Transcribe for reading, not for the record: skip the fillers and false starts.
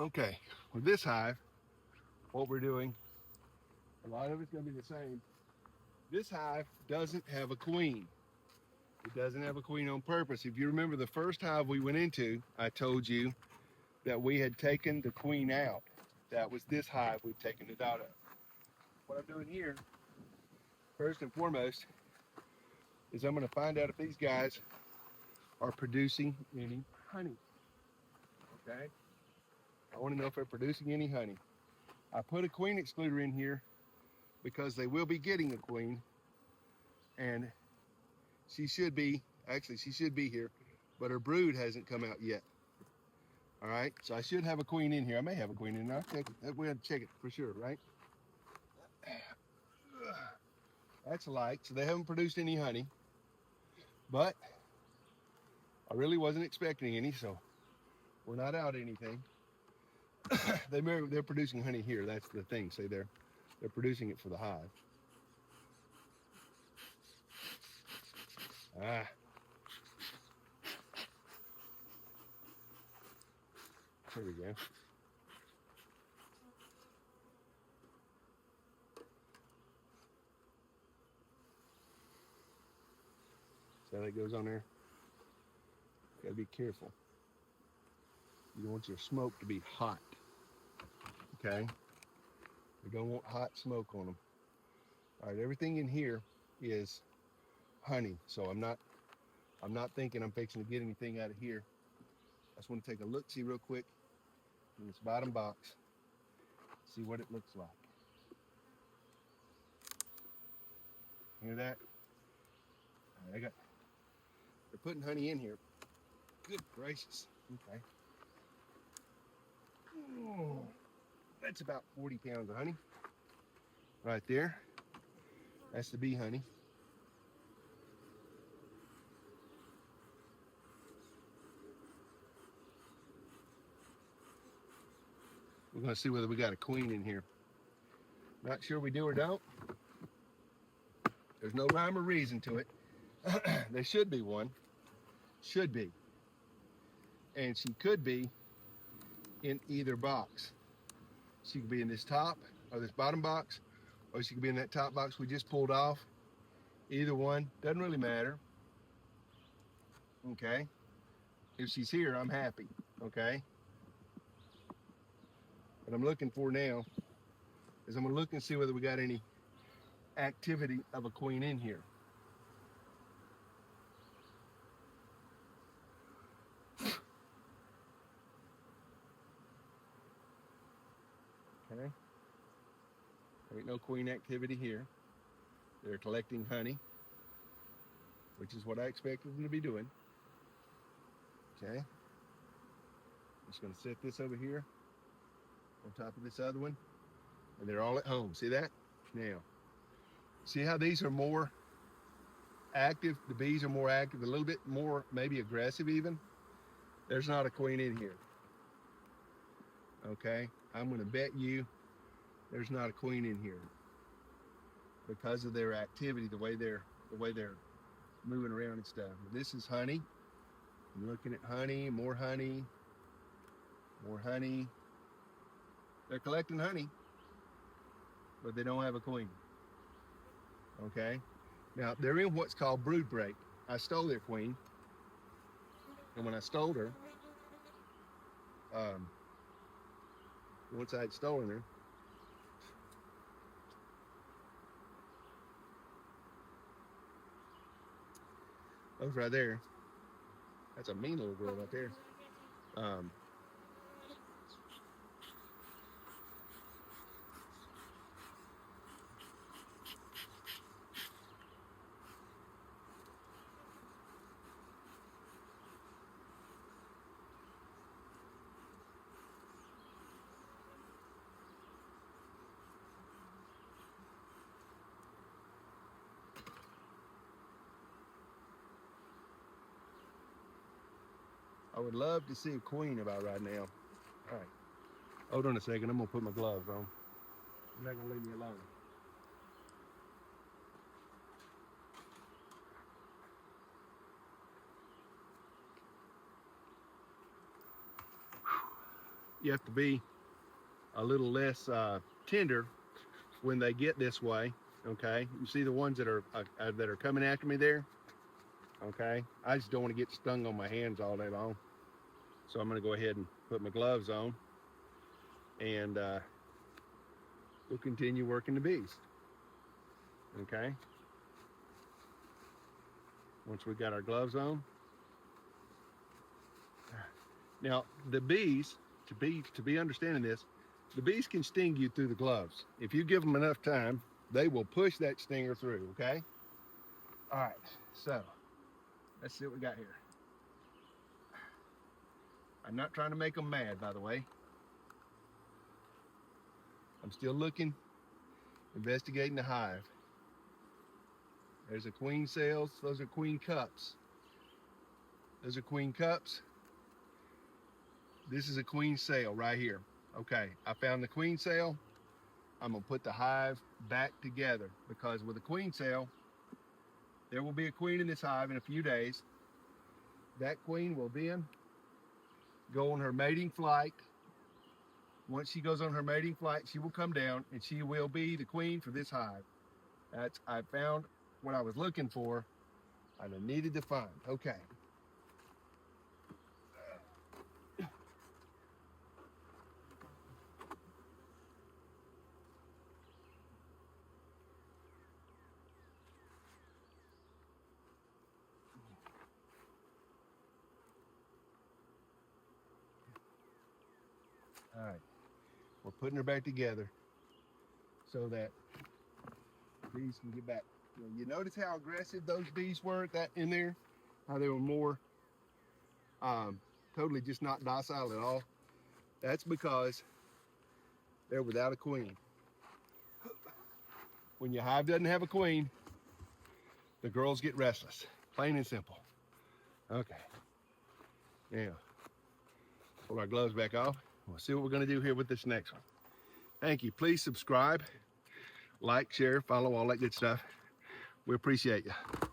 Okay, with this hive, what we're doing, a lot of it's going to be the same. This hive doesn't have a queen. It doesn't have a queen on purpose. If you remember the first hive we went into, I told you that we had taken the queen out. That was this hive we've taken it out of. What I'm doing here, first and foremost, is I'm going to find out if these guys are producing any honey. Okay? I want to know if they're producing any honey. I put a queen excluder in here because they will be getting a queen, and she should be here, but her brood hasn't come out yet. All right, so I should have a queen in here. I may have a queen in there. I'll check it. We have to check it for sure, right? That's light, so they haven't produced any honey, but I really wasn't expecting any, so we're not out anything. They're producing honey here. That's the thing. See, they're producing it for the hive. Ah. There we go. So that goes on there. Gotta be careful. You don't want your smoke to be hot. Okay? You don't want hot smoke on them. All right, everything in here is honey. So I'm not thinking I'm fixing to get anything out of here. I just want to take a look-see real quick in this bottom box, see what it looks like. Hear that? All right, they're putting honey in here. Good gracious. Okay. Oh, that's about 40 pounds of honey right there. That's the bee honey. We're going to see whether we got a queen in here. Not sure we do or don't. There's no rhyme or reason to it. There should be one. Should be. And she could be in either box. She could be in this top or this bottom box, or she could be in that top box we just pulled off. Either one, doesn't really matter. Okay? If she's here, I'm happy. Okay? What I'm looking for now is I'm going to look and see whether we got any activity of a queen in here. Okay? There ain't no queen activity here. They're collecting honey, which is what I expected them to be doing. Okay? I'm just going to set this over here on top of this other one, and they're all at home. See that? Now, see how these are more active? The bees are more active, a little bit more maybe aggressive even. There's not a queen in here. Okay? I'm going to bet you there's not a queen in here because of their activity, the way they're moving around and stuff. This is honey. I'm looking at honey, more honey, more honey. They're collecting honey, but they don't have a queen. Okay? Now, they're in what's called brood break. I stole their queen, and when I stole her, once I had stolen her, those right there, that's a mean little girl right there. I would love to see a queen about right now. All right. Hold on a second. I'm going to put my gloves on. You're not going to leave me alone. you have to be a little less tender when they get this way. Okay, you see the ones that are coming after me there. Okay, I just don't want to get stung on my hands all day long, so I'm going to go ahead and put my gloves on, and we'll continue working the bees. Okay, once we got our gloves on. Now the bees, to be understanding this, the bees can sting you through the gloves. If you give them enough time, they will push that stinger through. Okay, all right, so let's see what we got here. I'm not trying to make them mad, by the way. I'm still looking, investigating the hive. There's a queen cells. Those are queen cups. Those are queen cups. This is a queen cell right here. Okay, I found the queen cell. I'm gonna put the hive back together, because with a queen cell, there will be a queen in this hive in a few days. That queen will then go on her mating flight. Once she goes on her mating flight, she will come down and she will be the queen for this hive. I found what I was looking for and I needed to find. Okay. All right. We're putting her back together so that bees can get back. You notice how aggressive those bees were in there? How they were more totally just not docile at all? That's because they're without a queen. When your hive doesn't have a queen, the girls get restless. Plain and simple. Okay. Now, pull our gloves back off. We'll see what we're going to do here with this next one. Thank you. Please subscribe, like, share, follow, all that good stuff. We appreciate you.